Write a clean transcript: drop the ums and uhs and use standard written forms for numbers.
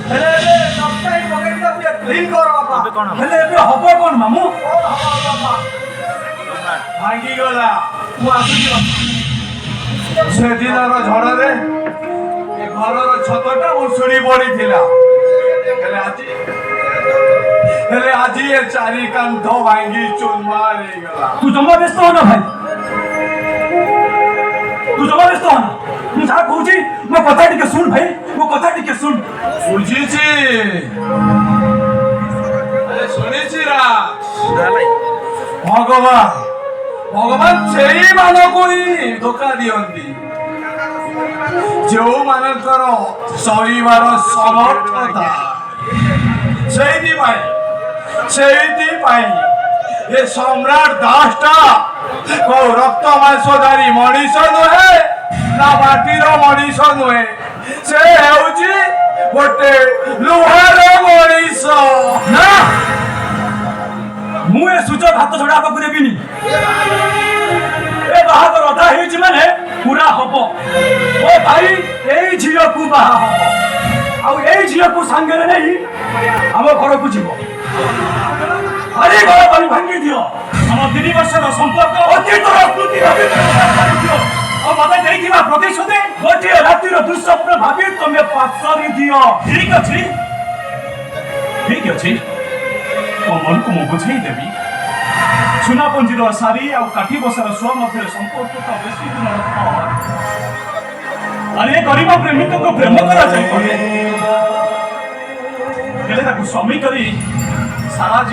ହେଲେ ସପ୍ତାହେ ପକେଇକି ପୁରା କ୍ଲିନ୍ କର ବାପା। ଏବେ କଣ ହେଲେ ଏବେ ହବ କଣ ମାମୁଁ? ଭାଙ୍ଗିଗଲା। ମୁଁ ଆସୁଛି ବାପା। ସେଦିନର ଝଡ଼ରେ ଏ ଘରର ଛତଟା ଉଷୁଳି ପଡ଼ିଥିଲା। ହେଲେ ଆଜି ଏ ଚାରି କାନ୍ଥ ଭାଙ୍ଗି ଚୁରମାର ହେଇଗଲା। ତୁ ଜମା ବ୍ୟସ୍ତ ହନା ଭାଇ, ତୁ ଜମା ବ୍ୟସ୍ତ ହନା। ମୁଁ ଯାହା କହୁଛି ମୋ କଥା ଟିକେ ଶୁଣ ଭାଇ, ମୋ କଥା ଟିକେ ଶୁଣ। ବୁଝିଛି, ଶୁଣିଛି ଭଗବାନ ସେଇମାନଙ୍କୁ ହିଁ ଧୋକା ଦିଅନ୍ତି ଯେଉଁମାନଙ୍କର ସହିବାର ସମର୍ଥ ଥାଏ। ସେଇଥିପାଇଁ ଏ ସମ୍ରାଟ ଦାସଟା କୋଉ ରକ୍ତ ମାଂସଧାରୀ ମଣିଷ ନୁହେଁ, ନା ମାଟିର ମଣିଷ ନୁହେଁ, ସେ ହେଉଛି ଗୋଟେ ଲୁହାର ମଣିଷ। ନା, ମୁଁ ଏ ସୁଯୋଗ ହାତ ଛଡାବାକୁ ଦେବିନି। ଏ ବାହାଘର ଅଧା ହେଇଛି ମାନେ ପୁରା ହବ। ଓ ଭାଇ ଏଇ ଝିଅକୁ ବାହା ହବ, ଆଉ ଏଇ ଝିଅକୁ ସାଙ୍ଗରେ ନେଇ ଆମ ଘରକୁ ଯିବ। ଆରେ ଘର ପାଣି ଭାଙ୍ଗି ଦିଅ। ଆମ 3 ବର୍ଷର ସମ୍ପର୍କ ଅତୀତର ସ୍ମୃତି ଭାବି ଦିଅ। ଆଉ ମତେ ଦେଇଥିବା ପ୍ରତିଶ୍ରୁତି ଗୋଟିଏ ରାତିର ଦୁଃସ୍ୱପ୍ନ ଭାବି ତମେ ପାସରି ଦିଅ। ଠିକ ଅଛି, ଠିକ ଅଛି, ମୋ ମନକୁ ମୁଁ ବୁଝେଇ ଦେବି। ସୁନାପଞ୍ଜିର ଶାଢ଼ୀ ଆଉ କାଠି ବସାର ଶୁଆ ମଧ୍ୟରେ ସମ୍ପର୍କ ତ ବେଶୀ ଦିନ ନଥାଏ। ଆରେ ଗରିବ ପ୍ରେମିକକୁ ପ୍ରେମ କରାଯାଇ ହେଲେ ତାକୁ ସ୍ୱାମୀ କରି ସାରା